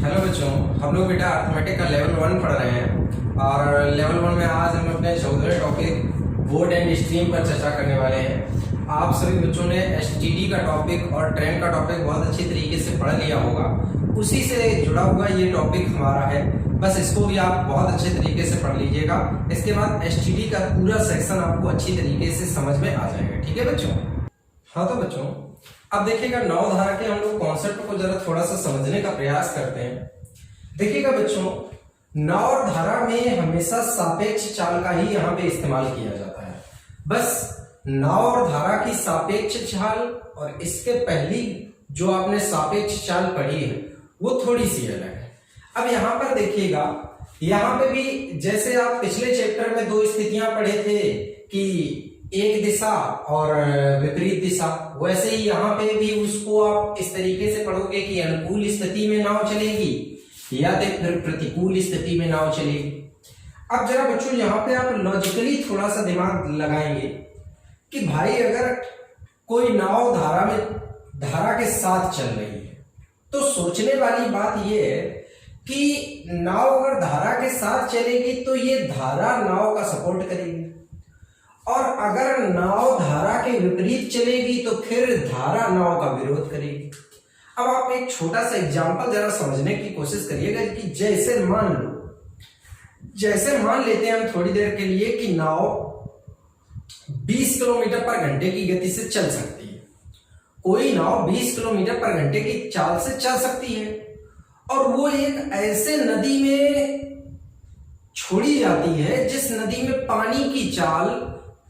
Hello बच्चों, हम लोग बेटा अर्थमेटिक का लेवल 1 पढ़ रहे हैं और लेवल 1 में आज हम अपने 14वें टॉपिक बोर्ड एंड स्ट्रीम पर चर्चा करने वाले हैं। आप सभी बच्चों ने एसटीडी का टॉपिक और ट्रेन का टॉपिक बहुत अच्छी तरीके से पढ़ लिया होगा, उसी से जुड़ा हुआ ये टॉपिक हमारा है। बस इसको भी आप बहुत अच्छे तरीके से पढ़ लीजिएगा। इसके बाद एसटीडी का पूरा सेक्शन आपको अच्छी तरीके से समझ में आ जाएगा। ठीक है बच्चों? हाँ तो बच्चों, अब देखिएगा नौ धारा के हम लोग कॉन्सेप्ट को जरा थोड़ा सा समझने का प्रयास करते हैं। देखिएगा बच्चों, नौ धारा में हमेशा सापेक्ष चाल का ही यहाँ पे इस्तेमाल किया जाता है। बस नौ धारा की सापेक्ष चाल और इसके पहली जो आपने सापेक्ष चाल पढ़ी है वो थोड़ी सी अलग है। अब यहाँ पर देखिएगा, यहाँ पे भी जैसे आप पिछले चैप्टर में दो स्थितियां पढ़े थे कि एक दिशा और विपरीत दिशा, वैसे ही यहाँ पे भी उसको आप इस तरीके से पढ़ोगे कि अनुकूल स्थिति में नाव चलेगी या तो फिर प्रतिकूल स्थिति में नाव चलेगी। अब जरा बच्चों यहाँ पे आप लॉजिकली थोड़ा सा दिमाग लगाएंगे कि भाई अगर कोई नाव धारा के साथ चल रही है तो सोचने वाली बात यह है कि नाव अगर धारा के साथ चलेगी तो ये धारा नाव का सपोर्ट करेगी, और अगर नाव धारा के विपरीत चलेगी तो फिर धारा नाव का विरोध करेगी। अब आप एक छोटा सा एग्जांपल जरा समझने की कोशिश करिएगा कि जैसे मान लेते हैं हम थोड़ी देर के लिए कि नाव 20 किलोमीटर पर घंटे की गति से चल सकती है। कोई नाव 20 किलोमीटर पर घंटे की चाल से चल सकती है और वो एक ऐसे नदी में छोड़ी जाती है जिस नदी में पानी की चाल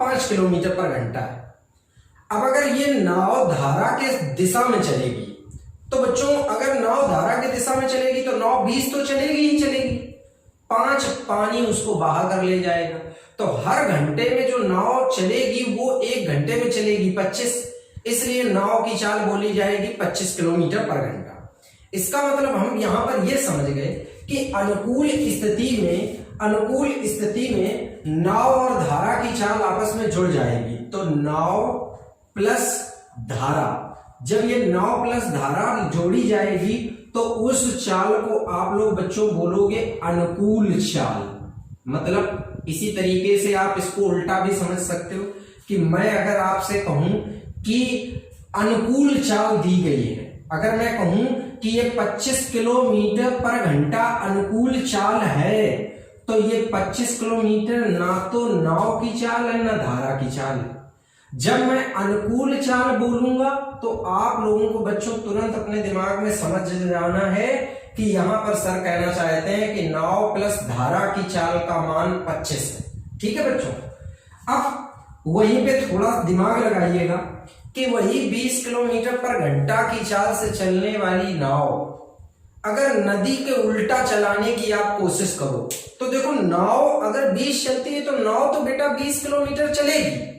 5 किलोमीटर पर घंटा है। अब अगर ये नाव धारा के दिशा में चलेगी तो बच्चों, अगर नाव धारा की दिशा में चलेगी तो नाव 20 तो चलेगी ही चलेगी, 5 पानी उसको बहा कर ले जाएगा। तो हर घंटे में जो नाव चलेगी वो 1 घंटे में चलेगी 25, इसलिए नाव की चाल बोली जाएगी 25 किलोमीटर पर घंटा। इसका मतलब हम यहां पर यह समझ गए कि अनुकूल स्थिति में नाव और धारा की चाल आपस में जुड़ जाएगी। तो नाव प्लस धारा, जब ये नाव प्लस धारा जोड़ी जाएगी तो उस चाल को आप लोग बच्चों बोलोगे अनुकूल चाल। मतलब इसी तरीके से आप इसको उल्टा भी समझ सकते हो कि मैं अगर आपसे कहूं कि अनुकूल चाल दी गई है, अगर मैं कहूं कि ये 25 किलोमीटर पर घंटा अनुकूल चाल है तो ये 25 किलोमीटर ना तो नाव की चाल है ना धारा की चाल है। जब मैं अनुकूल चाल बोलूंगा तो आप लोगों को बच्चों तुरंत अपने दिमाग में समझ जाना है कि यहां पर सर कहना चाहते हैं कि नाव प्लस धारा की चाल का मान 25 है। ठीक है बच्चों? अब वहीं पे थोड़ा दिमाग लगाइएगा कि वही 20 किलोमीटर पर घंटा की चाल से चलने वाली नाव अगर नदी के उल्टा चलाने की आप कोशिश करो तो देखो, नाव अगर 20 चलती है तो नाव तो बेटा 20 किलोमीटर चलेगी,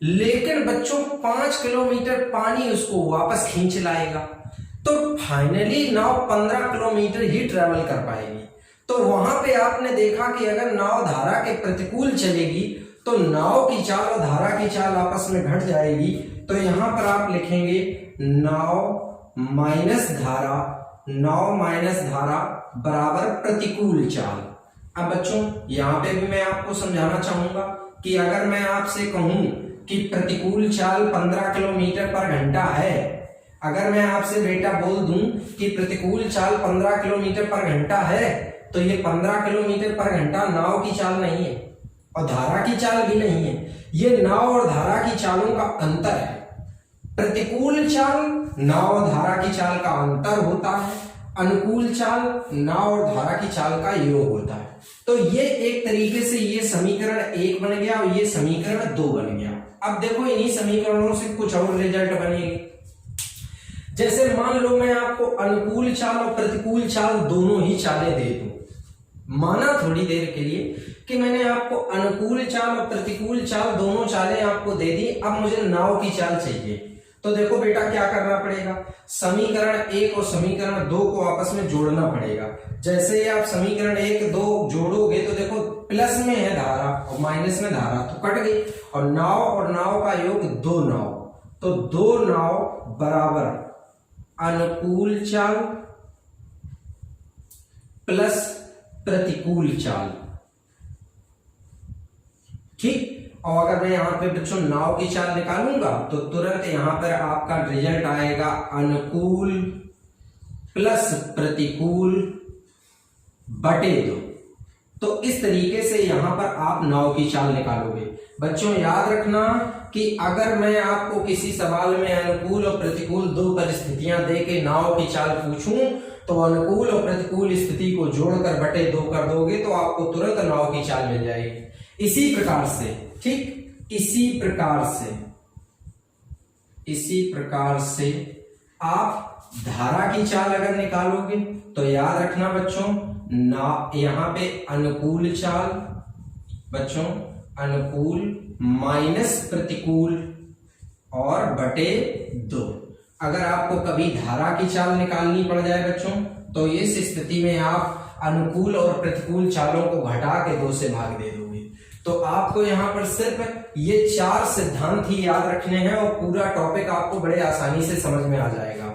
लेकिन बच्चों 5 किलोमीटर पानी उसको वापस खींच लाएगा, तो फाइनली नाव 15 किलोमीटर ही ट्रेवल कर पाएगी। तो वहां पे आपने देखा कि अगर नाव धारा के प्रतिकूल चलेगी तो नाव की चाल और धारा की चाल आपस में घट जाएगी। तो यहां पर आप लिखेंगे नाव माइनस धारा बराबर प्रतिकूल चाल। अब बच्चों यहां पे भी मैं आपको समझाना चाहूंगा कि अगर मैं आपसे कहूं कि प्रतिकूल चाल 15 किलोमीटर पर घंटा है, अगर मैं आपसे बेटा बोल दूं कि प्रतिकूल चाल 15 किलोमीटर पर घंटा है तो ये 15 किलोमीटर पर घंटा नाव की चाल नहीं है और धारा की चाल भी नहीं है, ये नाव और धारा की चालों का अंतर है। प्रतिकूल चाल नाव और धारा की चाल का अंतर होता है, अनुकूल चाल नाव और धारा की चाल का योग होता है। तो ये एक तरीके से ये समीकरण 1 बन गया और ये समीकरण 2 बन गया। अब देखो इन्हीं समीकरणों से कुछ और रिजल्ट बनेगी। जैसे मान लो मैं आपको अनुकूल चाल और प्रतिकूल चाल दोनों ही चालें दे दूं, माना थोड़ी देर के लिए कि मैंने आपको अनुकूल चाल और प्रतिकूल चाल दोनों चालें आपको दे दी। अब मुझे नाव की चाल चाहिए, तो देखो बेटा क्या करना पड़ेगा, समीकरण 1 और समीकरण 2 को आपस में जोड़ना पड़ेगा। जैसे ही आप समीकरण 1 2 जोड़ोगे तो देखो प्लस में है धारा और माइनस में धारा तो कट गई, और नाव का योग 2 नाव, तो 2 नाव बराबर अनुकूल चाल प्लस प्रतिकूल चाल। ठीक, और अगर मैं यहां पे बच्चों नाव की चाल निकालूंगा तो तुरंत यहां पर आपका रिजल्ट आएगा अनुकूल प्लस प्रतिकूल बटे 2। तो इस तरीके से यहां पर आप नाव की चाल निकालोगे। बच्चों याद रखना कि अगर मैं आपको किसी सवाल में अनुकूल और प्रतिकूल दो परिस्थितियां दे के नाव की चाल पूछूं तो अनुकूल और प्रतिकूल स्थिति को जोड़कर बटे 2 कर दोगे तो आपको तुरंत नाव की चाल मिल जाएगी। इसी प्रकार से, ठीक, इसी प्रकार से आप धारा की चाल अगर निकालोगे तो याद रखना बच्चों ना यहां पे अनुकूल चाल बच्चों अनुकूल माइनस प्रतिकूल और बटे 2। अगर आपको कभी धारा की चाल निकालनी पड़ जाए बच्चों तो इस स्थिति में आप अनुकूल और प्रतिकूल चालों को घटा के 2 से भाग दे दोगे। तो आपको यहाँ पर सिर्फ ये 4 सिद्धांत ही याद रखने हैं और पूरा टॉपिक आपको बड़े आसानी से समझ में आ जाएगा।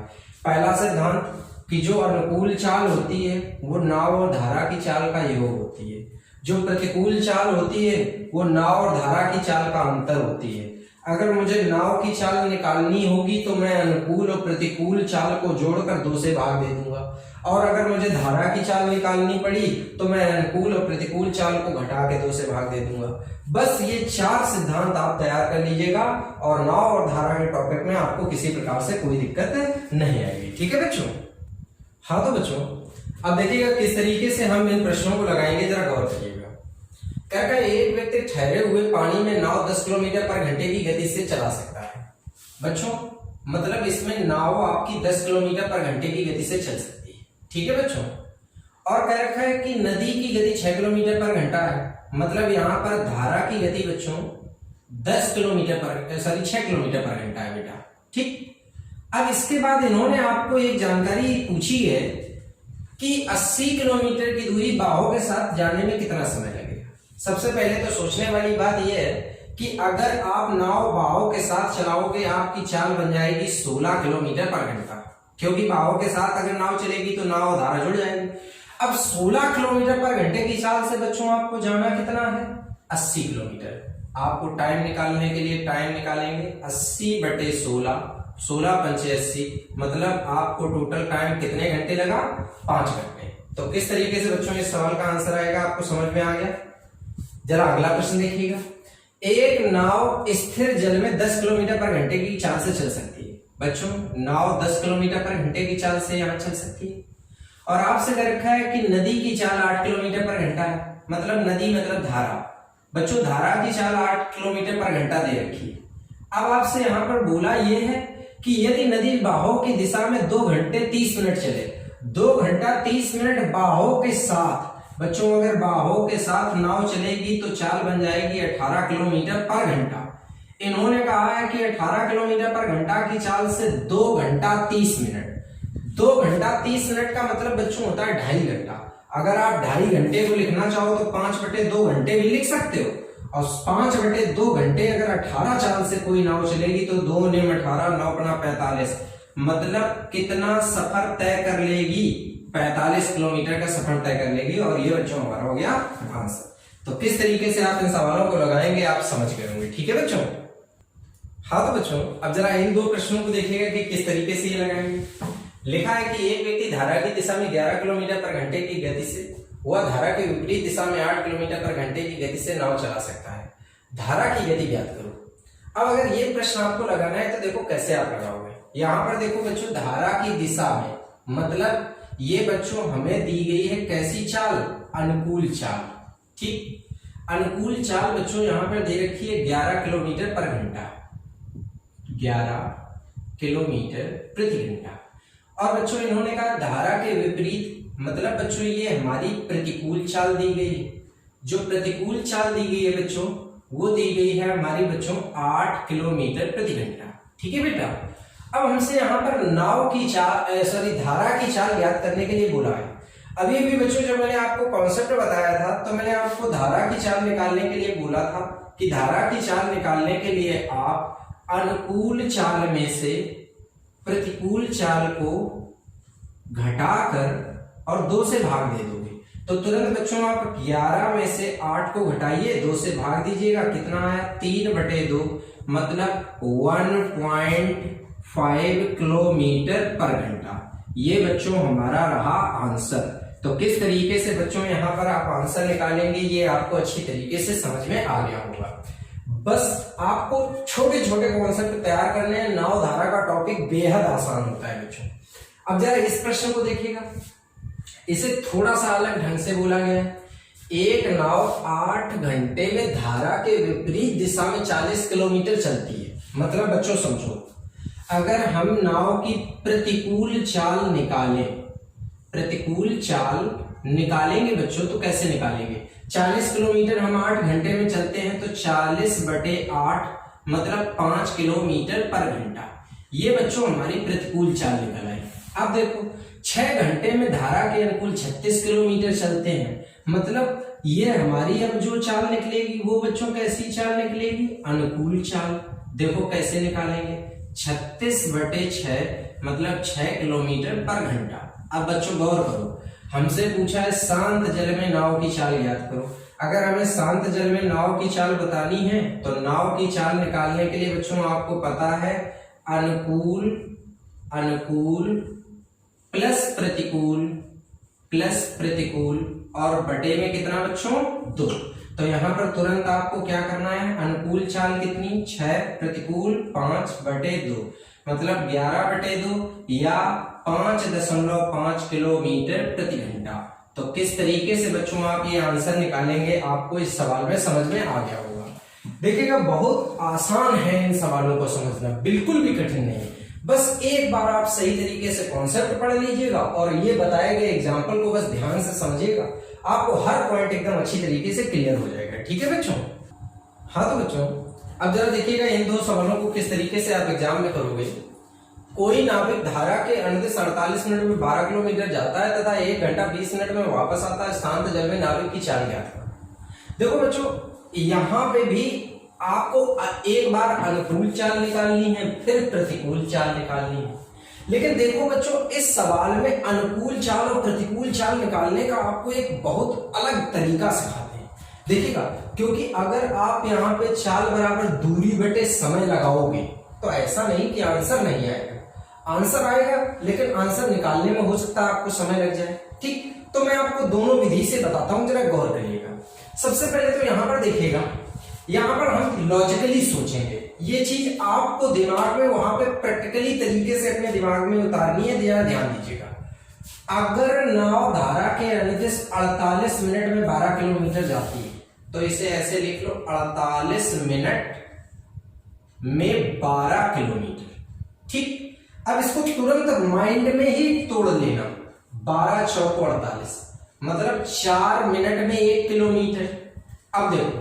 पहला सिद्धांत कि जो अनुकूल चाल होती है वो नाव और धारा की चाल का योग होती है, जो प्रतिकूल चाल होती है वो नाव और धारा की चाल का अंतर होती है। अगर मुझे नाव की चाल निकालनी होगी तो मैं अनुकूल और प्रतिकूल चाल को जोड़कर 2 से भाग दे दूंगा, और अगर मुझे धारा की चाल निकालनी पड़ी तो मैं अनुकूल और प्रतिकूल चाल को घटा के 2 से भाग दे दूंगा। बस ये 4 सिद्धांत आप तैयार कर लीजिएगा और नाव और धारा के टॉपिक में आपको किसी प्रकार से कोई दिक्कत नहीं आएगी। ठीक है बच्चों? हाँ तो बच्चों अब देखिएगा किस तरीके से हम इन प्रश्नों को लगाएंगे, जरा गौर करिएगा। क्या एक व्यक्ति ठहरे हुए पानी में नाव 10 किलोमीटर पर घंटे की गति से चला सकता है। बच्चों मतलब इसमें नाव आपकी 10 किलोमीटर पर घंटे की गति से चल सकती है। ठीक है बच्चों? और कह रखा है कि नदी की गति 6 किलोमीटर पर घंटा है, मतलब यहाँ पर धारा की गति बच्चों 6 किलोमीटर पर घंटा है बेटा। ठीक, अब इसके बाद इन्होंने आपको एक जानकारी पूछी है कि 80 किलोमीटर की दूरी बाहों के साथ जाने में कितना समय लगेगा। सबसे पहले तो सोचने वाली बात यह है कि अगर आप नाव बाहों के साथ चलाओगे आपकी चाल बन जाएगी 16 किलोमीटर पर घंटा, क्योंकि बाहों के साथ अगर नाव चलेगी तो नाव धारा जुड़ जाएगी। अब 16 किलोमीटर पर घंटे की चाल से बच्चों आपको जाना कितना है 80 किलोमीटर। आपको टाइम निकालने के लिए टाइम निकालेंगे 80 बटे 16, 16 पंचे 80, मतलब आपको टोटल टाइम कितने घंटे लगा 5 घंटे। तो किस तरीके से बच्चों इस सवाल का आंसर आएगा आपको समझ में आ गया। जरा अगला प्रश्न देखिएगा। एक नाव स्थिर जल में 10 किलोमीटर पर घंटे की चाल से चल सकती है। बच्चों नाव 10 किलोमीटर पर घंटे की चाल से यहां चल सकती है, और आपसे कह रखा है कि नदी की चाल 8 किलोमीटर पर घंटा है, मतलब नदी मतलब धारा। बच्चों धारा की चाल 8 किलोमीटर पर घंटा दे रखी है। अब आपसे यहां पर बोला यह है कि यदि नदी बाहों की दिशा में 2 घंटे 30 मिनट चले, 2 घंटा 30 मिनट बाहों के साथ, बच्चों अगर बाहों के साथ नाव चलेगी तो चाल बन जाएगी 18 किलोमीटर पर घंटा। इन्होंने कहा है कि 18 किलोमीटर पर घंटा की चाल से 2 घंटा 30 मिनट। 2 घंटा 30 मिनट का मतलब बच्चों होता है 2.5 घंटा। अगर आप 2.5 घंटे को लिखना चाहो तो 5 बटे 2 घंटे भी लिख सकते हो, और 5 बटे 2 घंटे अगर 18 चाल से कोई नाव चलेगी तो 2 × 18 9 × 45, मतलब कितना सफर तय कर लेगी 45 किलोमीटर का सफर तय कर लेगी। और ये बच्चों हमारा हो गया आंसर। तो किस तरीके से आप इन सवालों को लगाएंगे आप समझ गए होंगे। ठीक है बच्चों? हाँ तो बच्चों अब जरा इन 2 प्रश्नों को देखिएगा कि किस तरीके से ये लगाएंगे। लिखा है कि एक व्यक्ति धारा की दिशा में 11 किलोमीटर पर घंटे की गति से वह धारा के विपरीत दिशा में 8 किलोमीटर पर घंटे की गति से नाव चला सकता है। धारा की गति ज्ञात करो। अब अगर ये प्रश्न आपको लगाना है तो देखो कैसे आप लगाओगे। यहाँ पर देखो बच्चों धारा की दिशा में, मतलब ये बच्चों हमें दी गई है कैसी चाल, अनुकूल चाल। ठीक, अनुकूल चाल बच्चों यहां पर दे रखी है 11 किलोमीटर पर घंटा, 11 किलोमीटर प्रति घंटा। और बच्चों इन्होंने कहा धारा के विपरीत, मतलब बच्चों ये हमारी प्रतिकूल चाल दी गई है। जो प्रतिकूल चाल दी गई है बच्चों वो दी गई है हमारी बच्चों 8 किलोमीटर प्रति घंटा। ठीक है बेटा? अब हमसे यहाँ पर नाव की चाल धारा की चाल ज्ञात करने के लिए बोला है। अभी भी बच्चों जब मैंने आपको कॉन्सेप्ट बताया था तो मैंने आपको धारा की चाल निकालने के लिए बोला था कि धारा की चाल निकालने के लिए आप अनुकूल चाल में से प्रतिकूल चाल को घटाकर और 2 से भाग दे दोगे। तो तुरंत बच्चों आप 11 में से 8 को घटाइए, 2 से भाग दीजिएगा, कितना आया 3/2, मतलब 1.5 किलोमीटर पर घंटा। ये बच्चों हमारा रहा आंसर। तो किस तरीके से बच्चों यहाँ पर आप आंसर निकालेंगे ये आपको अच्छी तरीके से समझ में आ गया होगा। बस आपको छोटे छोटे कॉन्सेप्ट तैयार करने हैं। नाव धारा का टॉपिक बेहद आसान होता है बच्चों। अब जरा इस प्रश्न को देखिएगा, इसे थोड़ा सा अलग ढंग से बोला गया है। एक नाव 8 घंटे में धारा के विपरीत दिशा में 40 किलोमीटर चलती है। मतलब बच्चों समझो, अगर हम नाव की प्रतिकूल चाल निकालेंगे बच्चों, तो कैसे निकालेंगे? 40 किलोमीटर हम 8 घंटे में चलते हैं, तो 40/8 मतलब 5 किलोमीटर पर घंटा। ये बच्चों हमारी प्रतिकूल चाल निकल आई। अब देखो 6 घंटे में धारा के अनुकूल 36 किलोमीटर चलते हैं, मतलब ये हमारी अब जो चाल निकलेगी वो बच्चों कैसी चाल निकलेगी? अनुकूल चाल। देखो कैसे निकालेंगे, 36/6 मतलब 6 किलोमीटर पर घंटा। अब बच्चों गौर करो, हमसे पूछा है शांत जल में नाव की चाल ज्ञात करो। अगर हमें शांत जल में नाव की चाल बतानी है तो नाव की चाल निकालने के लिए बच्चों आपको पता है अनुकूल प्लस प्रतिकूल और बटे में कितना बच्चों? 2। तो यहाँ पर तुरंत आपको क्या करना है? अनुकूल चाल कितनी? 6, प्रतिकूल 5/2 मतलब 11/2 या 5.5 किलोमीटर प्रति घंटा। तो किस तरीके से बच्चों आप ये आंसर निकालेंगे आपको इस सवाल में समझ में आ गया होगा। देखिएगा बहुत आसान है इन सवालों को समझना, बिल्कुल भी कठिन नहीं। बस एक बार आप सही तरीके से कॉन्सेप्ट पढ़ लीजिएगा और ये बताए गए एग्जाम्पल को बस ध्यान से समझिएगा, आपको हर पॉइंट एकदम अच्छी तरीके से क्लियर हो जाएगा। ठीक है बच्चों? हाँ तो बच्चों अब जरा देखिएगा इन 2 सवालों को किस तरीके से आप एग्जाम में करोगे। कोई नाविक धारा के अनुदिश 48 मिनट में 12 किलोमीटर जाता है तथा 1 घंटा 20 मिनट में वापस आता है। शांत जल में नाविक की चाल ज्ञात करो। देखो बच्चों यहाँ पे भी आपको एक बार अनुकूल चाल निकालनी है, फिर प्रतिकूल चाल निकालनी है। लेकिन देखो बच्चों इस सवाल में अनुकूल चाल और प्रतिकूल चाल निकालने का आपको एक बहुत अलग तरीका सिखाते हैं। देखिएगा, क्योंकि अगर आप यहाँ पे चाल बराबर दूरी बटे समय लगाओगे तो ऐसा नहीं कि आंसर नहीं आएगा, आंसर आएगा, लेकिन आंसर निकालने में हो सकता है आपको समय लग जाए। ठीक, तो मैं आपको दोनों विधि से बताता हूं, जरा गौर करिएगा। सबसे पहले तो यहां पर देखिएगा, यहां पर हम लॉजिकली सोचेंगे। ये चीज आपको दिमाग में वहां पे प्रैक्टिकली तरीके से अपने दिमाग में उतारनी है, ध्यान दीजिएगा। अगर नाव धारा के अनुदिश 48 मिनट में 12 किलोमीटर जाती है तो इसे ऐसे लिख लो, 48 मिनट में 12 किलोमीटर। ठीक, अब इसको तुरंत माइंड में ही तोड़ लेना, 12 चौको 48 मतलब 4 मिनट में 1 किलोमीटर। अब देखो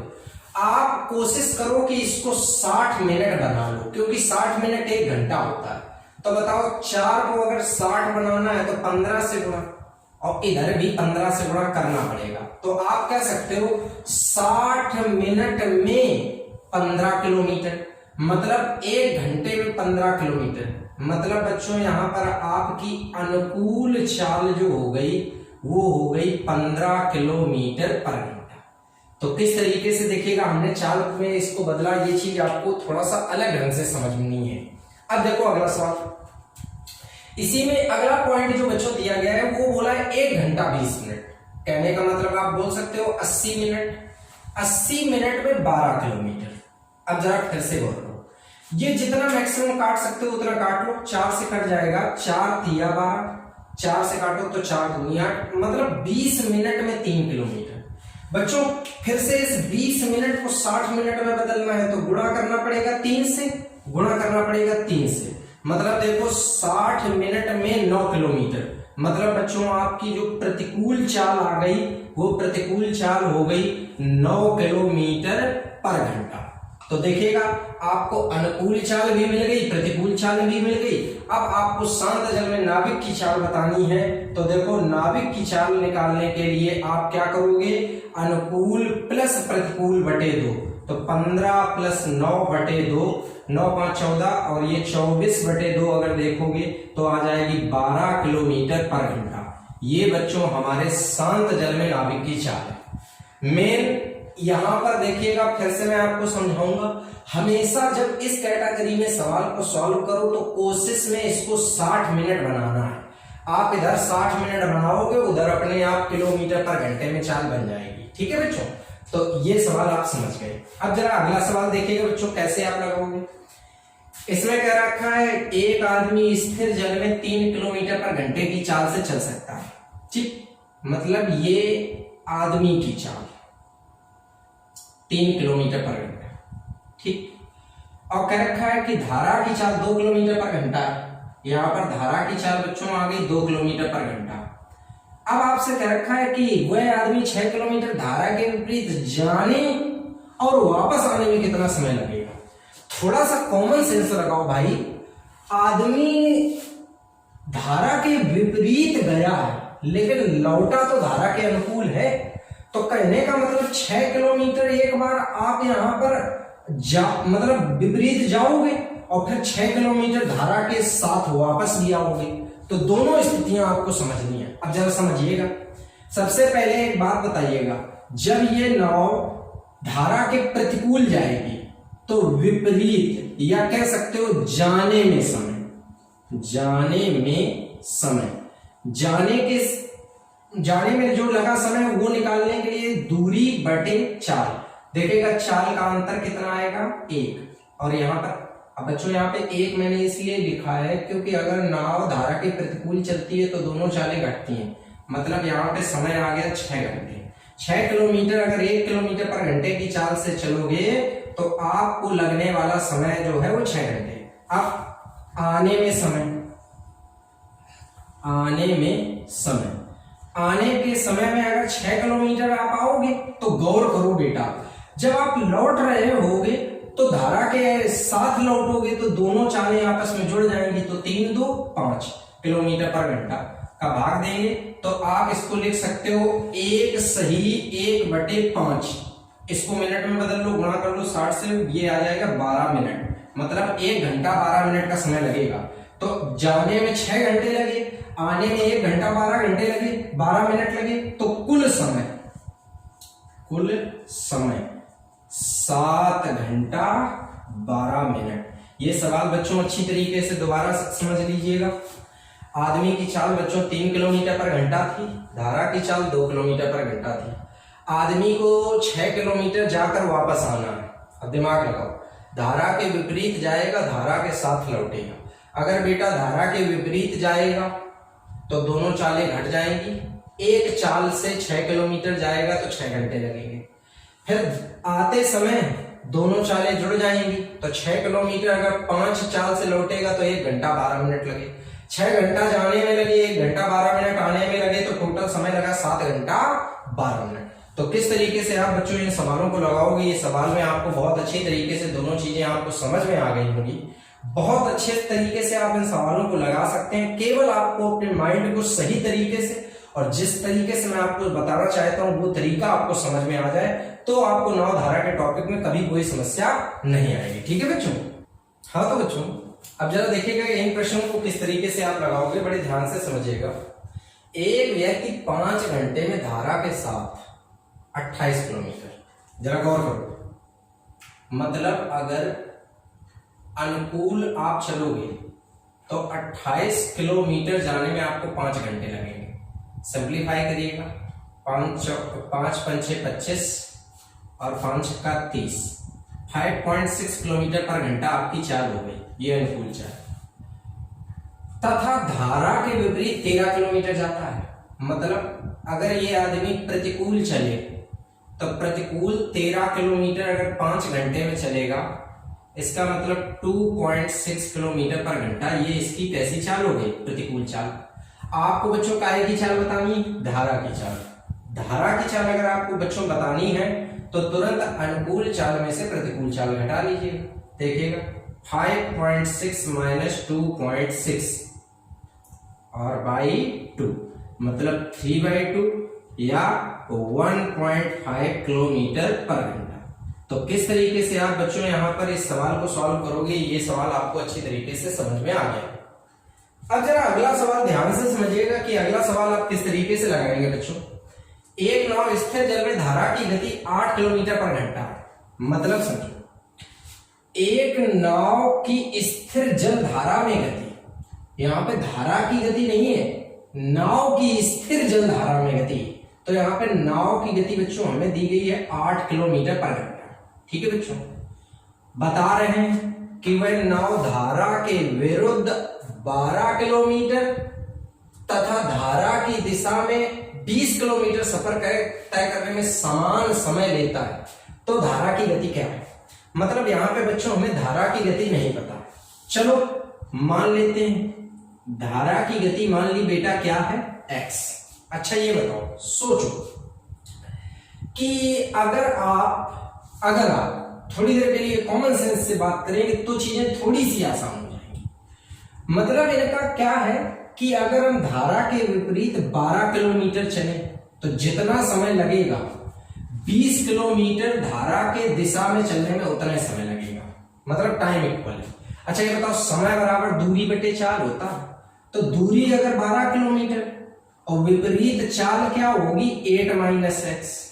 आप कोशिश करो कि इसको 60 मिनट बना लो, क्योंकि 60 मिनट 1 घंटा होता है। तो बताओ 4 को अगर 60 बनाना है तो 15 से गुणा, और इधर भी 15 से गुणा करना पड़ेगा। तो आप कह सकते हो 60 मिनट में 15 किलोमीटर मतलब 1 घंटे में 15 किलोमीटर। मतलब बच्चों यहां पर आपकी अनुकूल चाल जो हो गई वो हो गई 15 किलोमीटर पर घंटा। तो किस तरीके से देखिएगा हमने चाल में इसको बदला, ये चीज आपको थोड़ा सा अलग ढंग से समझनी है। अब देखो अगला सवाल, इसी में अगला पॉइंट जो बच्चों दिया गया है वो बोला है 1 घंटा 20 मिनट। कहने का मतलब आप बोल सकते हो 80 मिनट, 80 मिनट में 12 किलोमीटर। अब जरा फिर से गौर करो, ये जितना मैक्सिमम काट सकते हो उतना काट लो। 4 से कट जाएगा, 4 तिया 12, 4 से काटो तो 4 दूनी 8 मतलब 20 मिनट में 3 किलोमीटर। बच्चों फिर से इस 20 मिनट को 60 मिनट में बदलना है तो गुणा करना पड़ेगा 3 से, गुणा करना पड़ेगा 3 से। मतलब देखो 60 मिनट में 9 किलोमीटर। मतलब बच्चों आपकी जो प्रतिकूल चाल आ गई वो प्रतिकूल चाल हो गई 9 किलोमीटर पर घंटा। तो देखिएगा आपको अनुकूल चाल भी मिल गई, प्रतिकूल चाल भी मिल गई। अब आपको शांत जल में नाविक की चाल बतानी है। तो देखो नाविक की चाल निकालने के लिए आप क्या करोगे, अनुकूल प्लस प्रतिकूल बटे 2। तो 15 प्लस 9 बटे 2, 9 5 14 और ये 24 बटे 2 अगर देखोगे तो आ जाएगी 12 किलोमीटर पर घंटा। ये बच्चों हमारे शांत जल में नाविक की चाल है। मेन यहां पर देखिएगा, फिर से मैं आपको समझाऊंगा, हमेशा जब इस कैटेगरी में सवाल को सॉल्व करो तो कोशिश में इसको 60 मिनट बनाना है। आप इधर 60 मिनट बनाओगे, उधर अपने आप किलोमीटर पर घंटे में चाल बन जाएगी। ठीक है बच्चों, तो ये सवाल आप समझ गए। अब जरा अगला सवाल देखिएगा बच्चों, कैसे आप लगाओगे। इसमें कह रखा है एक आदमी स्थिर जल में 3 किलोमीटर पर घंटे की चाल से चल सकता है। ठीक, मतलब ये आदमी की चाल 3 किलोमीटर पर घंटा। ठीक, और कह रखा है कि धारा की चाल 2 किलोमीटर पर घंटा है। यहां पर धारा की चाल बच्चों आ गई 2 किलोमीटर पर घंटा। अब आपसे कह रखा है कि वह आदमी 6 किलोमीटर धारा के विपरीत जाने और वापस आने में कितना समय लगेगा। थोड़ा सा कॉमन सेंस लगाओ भाई, आदमी धारा के विपरीत गया है लेकिन लौटा तो धारा के अनुकूल है, तो कहने का मतलब 6 किलोमीटर एक बार आप यहां पर मतलब विपरीत जाओगे और फिर 6 किलोमीटर धारा के साथ वापस भी आओगे। तो दोनों स्थितियां आपको समझनी है। अब जरा समझिएगा, सबसे पहले एक बात बताइएगा, जब ये नाव धारा के प्रतिकूल जाएगी तो विपरीत या कह सकते हो जाने में समय, जाने में जो लगा समय वो निकालने के लिए दूरी बटे चाल। देखिएगा चाल का अंतर कितना आएगा 1, और यहाँ पर अब बच्चों यहाँ पे 1 मैंने इसलिए लिखा है क्योंकि अगर नाव धारा के प्रतिकूल चलती है तो दोनों चालें घटती हैं। मतलब यहाँ पे समय आ गया 6 घंटे। 6 किलोमीटर अगर 1 किलोमीटर पर घंटे की चाल से चलोगे तो आपको लगने वाला समय जो है वो 6 घंटे। अब आने के समय में अगर 6 किलोमीटर आप आओगे तो गौर करो बेटा, जब आप लौट रहे होगे तो धारा के साथ लौटोगे तो दोनों चालें आपस में जुड़ जाएंगी, तो 3 2 5 किलोमीटर पर घंटा का भाग देंगे तो आप इसको लिख सकते हो 1 सही 1/5। इसको मिनट में बदल लो, गुणा कर लो 60 से, ये आ जाएगा 12 मिनट। मतलब 1 घंटा 12 मिनट का समय लगेगा। तो जाने में 6 घंटे लगे, आने में 1 घंटा 12 घंटे लगे, 12 मिनट लगे, तो कुल समय 7 घंटा 12 मिनट। ये सवाल बच्चों अच्छी तरीके से दोबारा समझ लीजिएगा। आदमी की चाल बच्चों 3 किलोमीटर पर घंटा थी, धारा की चाल 2 किलोमीटर पर घंटा थी। आदमी को 6 किलोमीटर जाकर वापस आना है। अब दिमाग लगाओ, धारा के विपरीत जाएगा, धारा के साथ लौटेगा। अगर बेटा धारा के विपरीत जाएगा तो दोनों चालें घट जाएंगी। एक चाल से 6 किलोमीटर जाएगा तो 6 घंटे लगेंगे। फिर आते समय दोनों चालें जुड़ जाएंगी तो 6 किलोमीटर अगर 5 चाल से लौटेगा तो 1 घंटा 12 मिनट लगे। 6 घंटा जाने में लगे, 1 घंटा 12 मिनट आने में लगे, तो टोटल समय लगा 7 घंटा 12 मिनट। तो किस तरीके से आप बच्चों इन सवालों को लगाओगे, ये सवाल में आपको बहुत अच्छी तरीके से दोनों चीजें आपको समझ में आ गई होंगी। बहुत अच्छे तरीके से आप इन सवालों को लगा सकते हैं। केवल आपको अपने माइंड को सही तरीके से और जिस तरीके से मैं आपको बताना चाहता हूं वो तरीका आपको समझ में आ जाए तो आपको नाव धारा के टॉपिक में कभी कोई समस्या नहीं आएगी। ठीक है बच्चों। हाँ तो बच्चों अब जरा देखिएगा इन प्रश्नों को किस तरीके से आप लगाओगे, बड़े ध्यान से समझिएगा। एक व्यक्ति 5 घंटे में धारा के साथ 28 किलोमीटर, जरा गौर करो, मतलब अगर अनुकूल आप चलोगे तो 28 किलोमीटर जाने में आपको 5 घंटे लगेंगे। सिंप्लीफाई करिएगा, 5 5 6 25 और 5 का 30, 5.6 किलोमीटर पर घंटा आपकी चाल हो गई, ये अनुकूल चाल। तथा धारा के विपरीत 13 किलोमीटर जाता है। मतलब अगर ये आदमी प्रतिकूल चले तो प्रतिकूल 13 किलोमीटर अगर 5 घंटे में चलेगा, इसका मतलब 2.6 किलोमीटर पर घंटा, ये इसकी कैसी चाल हो गई, प्रतिकूल चाल। आपको बच्चों काहे की चाल बतानी, धारा की चाल। धारा की चाल अगर आपको बच्चों बतानी है तो तुरंत अनुकूल चाल में से प्रतिकूल चाल घटा लीजिएगा। देखिएगा 5.6 माइनस 2.6 और बाई 2 मतलब 3/2 या 1.5 किलोमीटर पर घंटा। तो किस तरीके से आप बच्चों यहां पर इस सवाल को सॉल्व करोगे, ये सवाल आपको अच्छी तरीके से समझ में आ गया। अब जरा अगला सवाल ध्यान से समझिएगा कि अगला सवाल आप किस तरीके से लगाएंगे बच्चों। एक नाव स्थिर जल में धारा की गति 8 किलोमीटर पर घंटा है। मतलब समझो, एक नाव की स्थिर जल धारा में गति, यहां पे धारा की गति नहीं है, नाव की स्थिर जल धारा में गति। तो यहां पे नाव की गति बच्चों हमें दी गई है 8 किलोमीटर पर घंटा। ठीक है बच्चों, बता रहे हैं कि वह नाव धारा के विरुद्ध 12 किलोमीटर तथा धारा की दिशा में 20 किलोमीटर सफर तय करने में समान समय लेता है। तो धारा की गति क्या है? मतलब यहां पे बच्चों हमें धारा की गति नहीं पता। चलो मान लेते हैं धारा की गति, मान ली बेटा क्या है, x। अच्छा ये बताओ, सोचो कि अगर आप थोड़ी देर के लिए कॉमन सेंस से बात करेंगे तो चीजें थोड़ी सी आसान हो जाएंगी। मतलब इनका क्या है कि अगर हम धारा के विपरीत 12 किलोमीटर चले तो जितना समय लगेगा 20 किलोमीटर धारा के दिशा में चलने में उतना ही समय लगेगा। मतलब टाइम इक्वल है। अच्छा ये बताओ, समय बराबर दूरी बटे चाल होता है। तो दूरी अगर 12 किलोमीटर और विपरीत चाल क्या होगी, 8 माइनस एक्स,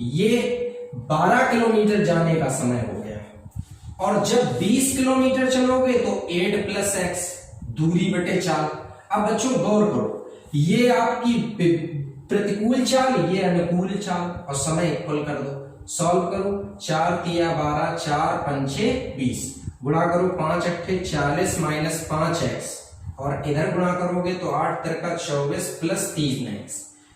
ये 12 किलोमीटर जाने का समय हो गया। और जब 20 किलोमीटर चलोगे तो 8 प्लस एक्स, दूरी बटे चाल। अब बच्चों गौर करो, ये आपकी प्रतिकूल चाल, ये अनुकूल चाल, और समय इक्वल कर दो। सॉल्व करो, 4 तिया 12, 4 पंचे 20, गुणा करो 5 अट्ठे 40 माइनस 5x, और इधर गुणा करोगे तो 8 तिरका 24 प्लस 3x।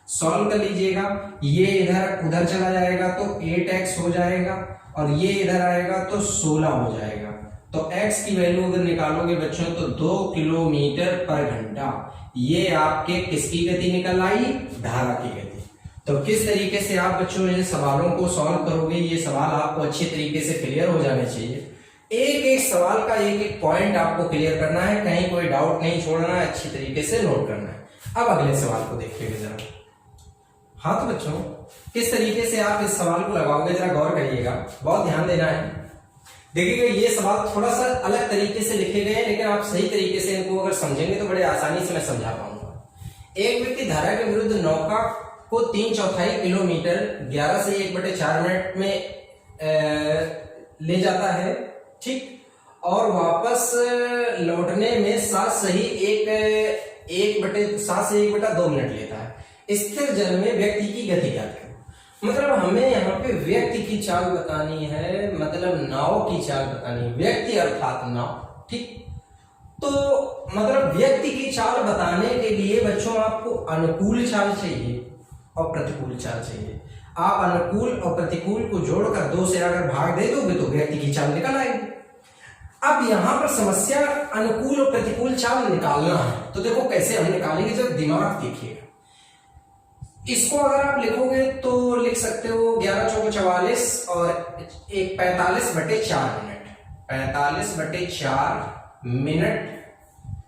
सॉल्व कर लीजिएगा, ये इधर उधर चला जाएगा तो 8x हो जाएगा, और ये इधर आएगा तो 16 हो जाएगा। तो x की वैल्यू अगर निकालोगे बच्चों तो 2 किलोमीटर पर घंटा। ये आपके किसकी गति निकल आई, धारा की गति। तो किस तरीके से आप बच्चों इन सवालों को सॉल्व करोगे, ये सवाल आपको अच्छे तरीके से क्लियर हो जाने चाहिए। एक एक सवाल का एक एक पॉइंट आपको क्लियर करना है, कहीं कोई डाउट नहीं छोड़ना है, अच्छी तरीके से नोट करना है। अब अगले सवाल को देखिएगा जरा। हाँ तो बच्चों, किस तरीके से आप इस सवाल को लगाओगे जरा गौर करिएगा, बहुत ध्यान देना है। देखिएगा ये सवाल थोड़ा सा अलग तरीके से लिखे गए हैं, लेकिन आप सही तरीके से इनको अगर समझेंगे तो बड़े आसानी से मैं समझा पाऊंगा। एक व्यक्ति धारा के विरुद्ध नौका को 3/4 किलोमीटर 11 से 1/4 मिनट में ले जाता है, ठीक, और वापस लौटने में 7 से 1/2 मिनट लेता है। स्थिर जल में व्यक्ति की गति क्या है? मतलब हमें यहाँ पे व्यक्ति की चाल बतानी है, मतलब नाव की चाल बतानी है, व्यक्ति अर्थात नाव, ठीक। तो मतलब व्यक्ति की चाल बताने के लिए बच्चों आपको अनुकूल चाल चाहिए और प्रतिकूल चाल चाहिए। आप अनुकूल और प्रतिकूल को जोड़कर 2 से अगर भाग दे दोगे तो व्यक्ति की चाल निकल आएगी। अब यहां पर समस्या अनुकूल और प्रतिकूल चाल निकालना है, तो देखो कैसे हम निकालेंगे, जब दिमाग देखिएगा। इसको अगर आप लिखोगे तो लिख सकते हो 11 चौको 44 और 45/4 मिनट। 45/4 मिनट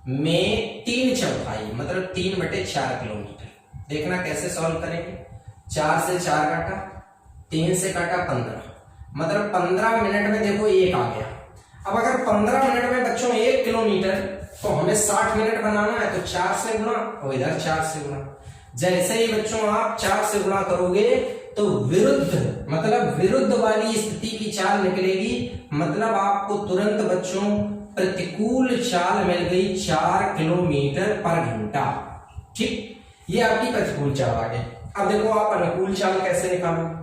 में 3/4 मतलब 3/4 किलोमीटर। देखना कैसे सॉल्व करेंगे। 4 से 4 काटा, 3 से काटा 15, मतलब 15 मिनट में देखो 1 आ गया। अब अगर 15 मिनट में बच्चों 1 किलोमीटर, तो हमें 60 मिनट बनाना है, तो 4 से गुणा और इधर 4 से गुणा। जैसे ही बच्चों आप 4 से गुणा करोगे तो विरुद्ध, मतलब विरुद्ध वाली स्थिति की चाल निकलेगी। मतलब आपको तुरंत बच्चों प्रतिकूल चाल मिल गई 4 किलोमीटर पर घंटा, ठीक। ये आपकी प्रतिकूल चाल आ गई। अब देखो आप अनुकूल चाल कैसे निकालोगे।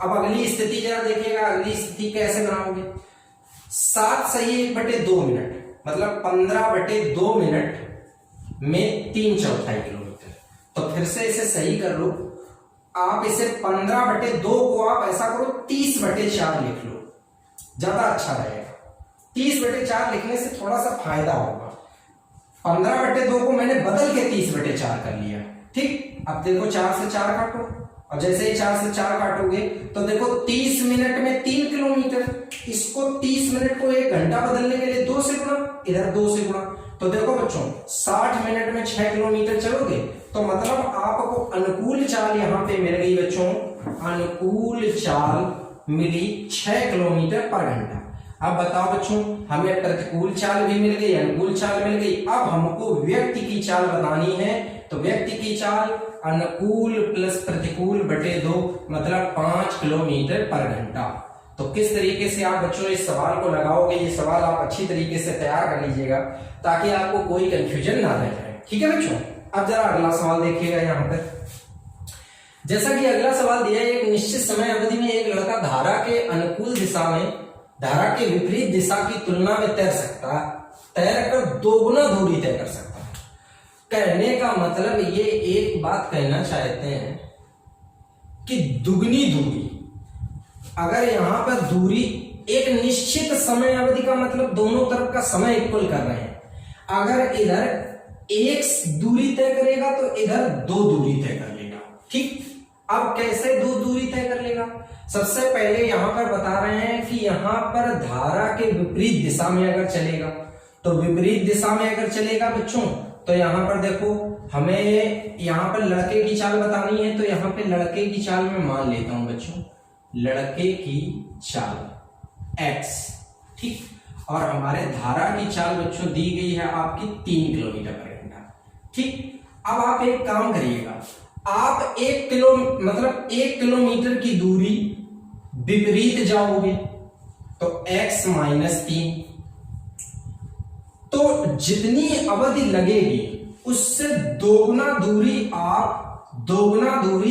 अब अगली स्थिति जरा देखिएगा, अगली स्थिति कैसे बनाओगे। 7 से 1/2 मिनट मतलब 15/2 मिनट में 3/4 किलोमीटर। तो फिर से इसे सही कर लो, आप इसे 15/2 को आप ऐसा करो 30/4 लिख लो, ज्यादा अच्छा रहेगा। 30/4 लिखने से थोड़ा सा फायदा होगा। 15/2 को मैंने बदल के 30/4 कर लिया, ठीक। अब देखो 4 से 4 काटो, और जैसे ही 4 से 4 काटोगे तो देखो 30 मिनट में 3 किलोमीटर। इसको 30 मिनट को 1 घंटा बदलने के लिए 2 से गुणा, इधर 2 से गुणा। तो देखो बच्चों 60 मिनट में 6 किलोमीटर चलोगे, तो मतलब आपको अनुकूल चाल यहां पे मिल गई बच्चों, अनुकूल चाल मिली 6 किलोमीटर पर घंटा। अब बताओ बच्चों, हमें प्रतिकूल चाल भी मिल गई, अनुकूल चाल मिल गई। अब हमको व्यक्ति की चाल बतानी है, तो व्यक्ति की चाल अनुकूल प्लस प्रतिकूल बटे 2 मतलब 5 किलोमीटर पर घंटा। तो किस तरीके से आप बच्चों इस सवाल को लगाओगे, ये सवाल आप अच्छी तरीके से तैयार कर लीजिएगा ताकि आपको कोई कंफ्यूजन ना रह जाए। ठीक है बच्चों, अब जरा अगला सवाल देखिएगा यहाँ पर। जैसा कि अगला सवाल दिया है, एक निश्चित समय अवधि में एक लड़का धारा के अनुकूल दिशा में धारा के विपरीत दिशा की तुलना में तैरकर दोगुना दूरी तय कर सकता है। कहने का मतलब ये एक बात कहना चाहते हैं कि दुगनी दूरी, अगर यहां पर दूरी एक निश्चित समय अवधि का मतलब दोनों तरफ का समय इक्वल कर रहे हैं, अगर इधर एक दूरी तय करेगा तो इधर 2 दूरी तय कर लेगा। ठीक, अब कैसे 2 दूरी तय कर लेगा? सबसे पहले यहां पर बता रहे हैं कि यहां पर धारा के विपरीत दिशा में अगर चलेगा, तो विपरीत दिशा में अगर चलेगा बच्चों, तो यहां पर देखो हमें यहां पर लड़के की चाल बतानी है, तो यहां पे लड़के की चाल में मान लेता हूं बच्चों, लड़के की चाल x। ठीक, और हमारे धारा की चाल बच्चों दी गई है आपकी 3 किलोमीटर पर घंटा। ठीक, अब आप एक काम करिएगा, आप 1 किलोमीटर की दूरी विपरीत जाओगे तो x माइनस 3, तो जितनी अवधि लगेगी उससे दोगुना दूरी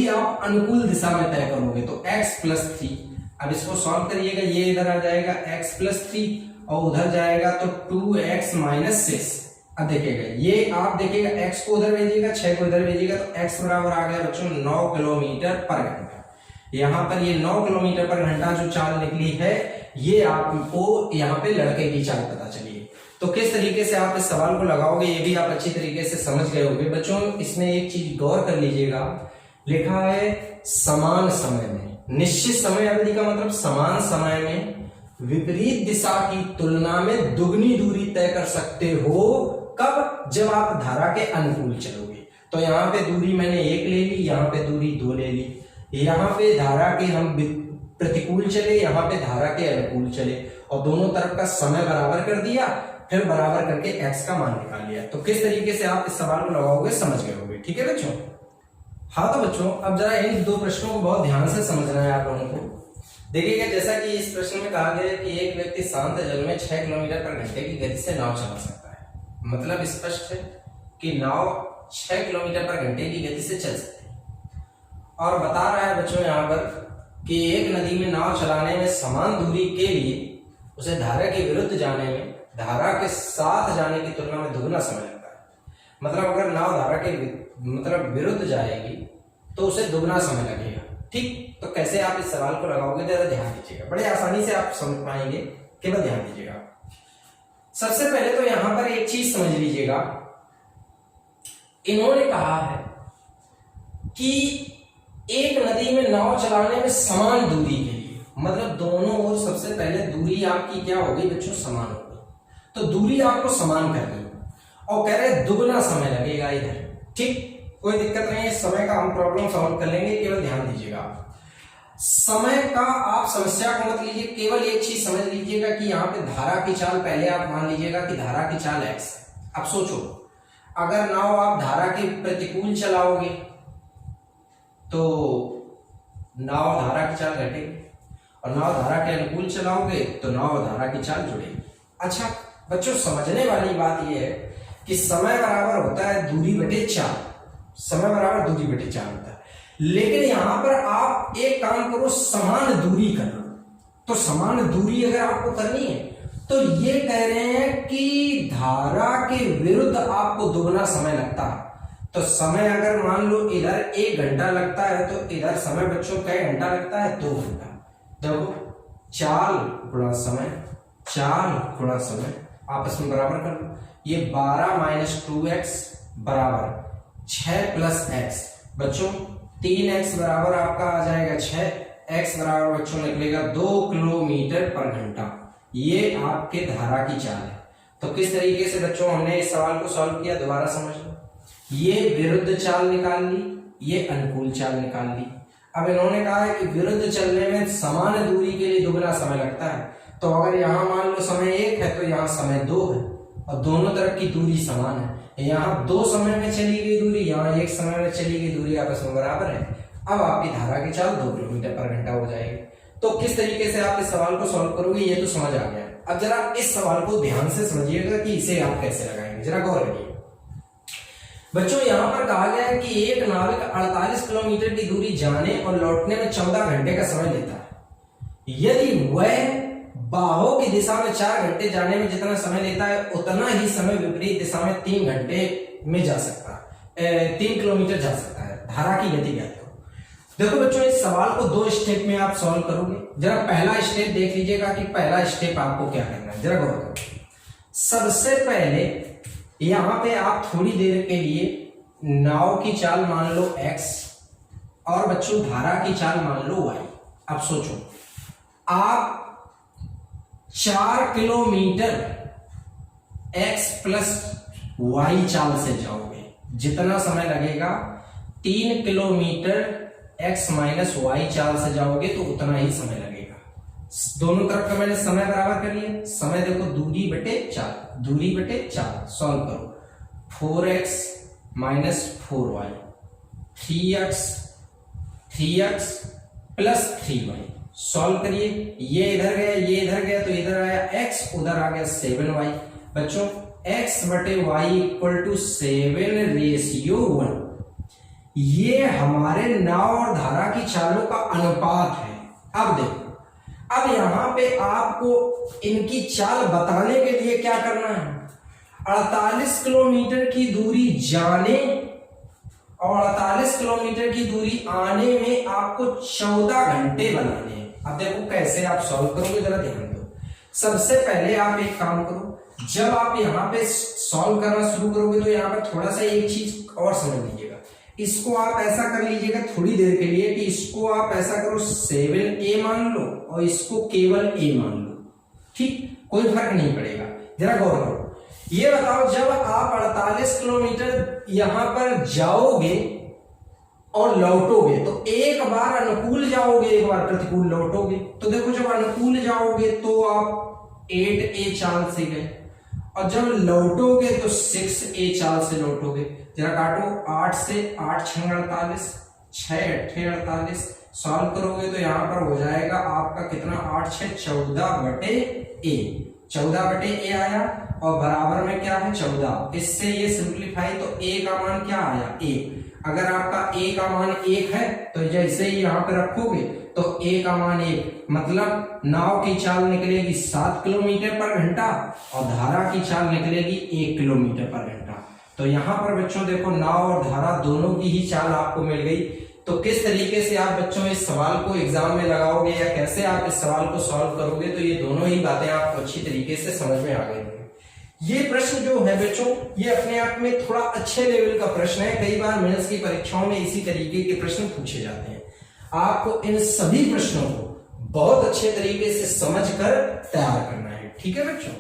आप अनुकूल दिशा में तय करोगे, तो x प्लस 3। अब इसको सॉल्व करिएगा, ये इधर आ जाएगा x प्लस 3 और उधर जाएगा तो 2x माइनस 6। अब देखिएगा, ये आप देखिएगा x को उधर भेजिएगा, 6 को इधर भेजिएगा, तो x बराबर आ गया बच्चों 9 किलोमीटर पर घंटा। यहाँ पर ये 9 किलोमीटर पर घंटा जो चाल निकली है, ये आपको यहाँ पे लड़के की चाल पता चली है। तो किस तरीके से आप इस सवाल को लगाओगे ये भी आप अच्छी तरीके से समझ गए होंगे बच्चों। इसमें एक चीज गौर कर लीजिएगा, लिखा है समान समय में, निश्चित समय अवधि का मतलब समान समय में विपरीत दिशा की तुलना में दुगनी दूरी तय कर सकते हो। कब? जब आप धारा के अनुकूल चलोगे। तो यहाँ पे दूरी मैंने 1 ले ली, यहाँ पे दूरी 2 ले ली, यहाँ पे धारा के हम प्रतिकूल चले, यहाँ पे धारा के अनुकूल चले और दोनों तरफ का समय बराबर कर दिया, फिर बराबर करके x का मान निकाल लिया। तो किस तरीके से आप इस सवाल को लगाओगे समझ गए होंगे। ठीक है बच्चों। हाँ तो बच्चों, अब जरा इन 2 प्रश्नों को बहुत ध्यान से समझना है आप लोगों को। देखिएगा, जैसा कि इस प्रश्न में कहा गया है कि एक व्यक्ति शांत जल में 6 किलोमीटर पर घंटे की गति से नाव चला सकता है। मतलब स्पष्ट है कि नाव 6 किलोमीटर पर घंटे की गति से चल सकती है, और बता रहा है बच्चों यहाँ पर कि एक नदी में नाव चलाने में समान दूरी के लिए उसे धारा के विरुद्ध जाने में धारा के साथ जाने की तुलना में दुगना समय लगता है। मतलब अगर नाव धारा के विरुद्ध जाएगी तो उसे दुगना समय लगेगा। ठीक, तो कैसे आप इस सवाल को लगाओगे जरा ध्यान दीजिएगा, बड़े आसानी से आप समझ पाएंगे, केवल ध्यान दीजिएगा। सबसे पहले तो यहां पर एक चीज समझ लीजिएगा, इन्होंने कहा है कि एक नदी में नाव चलाने में समान दूरी के लिए, मतलब दोनों ओर सबसे पहले दूरी आपकी क्या होगी बच्चों? समान होगी। तो दूरी आपको समान करनी है और कह रहे दुगना समय लगेगा इधर। ठीक, कोई दिक्कत नहीं है, समय का हम प्रॉब्लम सॉल्व कर लेंगे, केवल ध्यान दीजिएगा। समय का आप समस्या को मत लीजिए, केवल एक चीज समझ लीजिएगा कि यहाँ पे धारा की चाल पहले आप मान लीजिएगा कि धारा की चाल x है। अब सोचो, अगर नाव आप धारा के प्रतिकूल चलाओगे तो नाव धारा की चाल घटेगी, और नाव धारा के अनुकूल चलाओगे तो नाव धारा की चाल जुड़ेगी। अच्छा बच्चों, समझने वाली बात यह है कि समय बराबर होता है दूरी बटे चाल, समय बराबर दूरी बटे चाल होता है, लेकिन यहां पर आप एक काम करो, समान दूरी करो। तो समान दूरी अगर आपको करनी है तो ये कह रहे हैं कि धारा के विरुद्ध आपको दुगना समय लगता है। तो समय अगर मान लो इधर 1 घंटा लगता है तो इधर समय बच्चों कै घंटा लगता है? 2 घंटा। देखो, चाल गुणा समय, चाल गुणा समय आपस में बराबर कर लो। ये 12 माइनस 2x बराबर 6 प्लस x। बच्चों 3x बराबर आपका आ जाएगा 6, x बराबर बच्चों निकलेगा 2 किलोमीटर पर घंटा। ये आपके धारा की चाल है। तो किस तरीके से बच्चों हमने इस सवाल को सॉल्व किया, दोबारा समझ लो। ये विरुद्ध चाल निकाल ली, ये अनुकूल चाल निकाल ली। अब इन्होंने कहा है कि विरुद्ध चलने में समान दूरी के लिए दुगना समय लगता है, तो अगर यहाँ मान लो समय 1 है तो यहाँ समय 2 है और दोनों तरफ की दूरी समान है। यहाँ 2 समय में चली गई दूरी, यहाँ 1 समय में चली गई दूरी आपस में बराबर है। अब आपकी धारा की चाल 2 किलोमीटर पर घंटा हो जाएगी। तो किस तरीके से आप इस सवाल को सॉल्व करोगे ये तो समझ आ गया। अब जरा इस सवाल को ध्यान से समझिएगा कि इसे आप कैसे लगाएंगे, जरा गौर करिए। बच्चों यहाँ पर कहा गया है कि एक नाविक 48 किलोमीटर की दूरी जाने और लौटने में 14 घंटे का समय लेता है। यदि वह बाहों की दिशा में 4 घंटे जाने में जितना समय लेता है उतना ही समय विपरीत दिशा में 3 घंटे में जा सकता है, 3 किलोमीटर जा सकता है। धारा की गति ज्ञात करो। देखो बच्चों इस सवाल को 2 स्टेप में आप सॉल्व करोगे। जरा पहला स्टेप देख लीजिएगा कि पहला स्टेप आपको क्या करना है, जरा गौर करो। सबसे पहले यहां पे आप थोड़ी देर के लिए नाव की चाल मान लो x और बच्चों धारा की चाल मान लो y। अब सोचो आप 4 किलोमीटर x प्लस y चाल से जाओगे, जितना समय लगेगा 3 किलोमीटर x माइनस वाई चाल से जाओगे तो उतना ही समय लगेगा। दोनों तरफ का मैंने समय बराबर कर लिया। समय देखो दूरी बटे 4, दूरी बटे 4 सॉल्व करो। 4x minus 4y, 3x plus 3y solve करिए। ये इधर गया, ये इधर गया, तो इधर आया x, उधर आ गया 7y। बच्चों x बटे y इक्वल टू 7 रेशियो 1। ये हमारे नाव और धारा की चालों का अनुपात है। अब देखो, अब यहां पे आपको इनकी चाल बताने के लिए क्या करना है, 48 किलोमीटर की दूरी जाने और 48 किलोमीटर की दूरी आने में आपको 14 घंटे बनाने हैं। अब देखो कैसे आप सॉल्व करोगे, जरा ध्यान दो। सबसे पहले आप एक काम करो, जब आप यहाँ पे सॉल्व करना शुरू करोगे तो यहाँ पर थोड़ा सा एक चीज और समझ लीजिएगा। इसको आप ऐसा कर लीजिएगा थोड़ी देर के लिए कि इसको आप ऐसा करो 7a मान लो और इसको केवल a मान लो, ठीक, कोई फर्क नहीं पड़ेगा। जरा गौर करो, ये बताओ जब आप 48 किलोमीटर यहां पर जाओगे और लौटोगे तो एक बार अनुकूल जाओगे, एक बार प्रतिकूल लौटोगे। तो देखो जब अनुकूल जाओगे तो आप 8a चाल से गए और जब लौटोगे तो 6a चाल से लौटोगे। जरा काटो, 8 से 8 6 48, 6 8 48 सॉल्व करोगे तो यहां पर हो जाएगा आपका कितना, 8 6 14 बटे a, 14 बटे a आया और बराबर में क्या है 14। इससे ये सिंप्लीफाई तो a का मान क्या आया 1। अगर आपका a का मान 1 है तो जैसे ही यहाँ पे रखोगे तो a का मान 1, मतलब नाव की चाल निकलेगी 7 किलोमीटर पर घंटा और धारा की चाल निकलेगी 1 किलोमीटर पर घंटा। तो यहाँ पर बच्चों देखो नाव और धारा दोनों की ही चाल आपको मिल गई। तो किस तरीके से आप बच्चों इस सवाल को एग्जाम में लगाओगे या कैसे आप इस सवाल को सॉल्व करोगे, तो ये दोनों ही बातें आपको अच्छी तरीके से समझ में आ गई। ये प्रश्न जो है बच्चों ये अपने आप में थोड़ा अच्छे लेवल का प्रश्न है। कई बार मेंस की परीक्षाओं में इसी तरीके के प्रश्न पूछे जाते हैं। आपको इन सभी प्रश्नों को बहुत अच्छे तरीके से समझकर तैयार करना है, ठीक है बच्चों।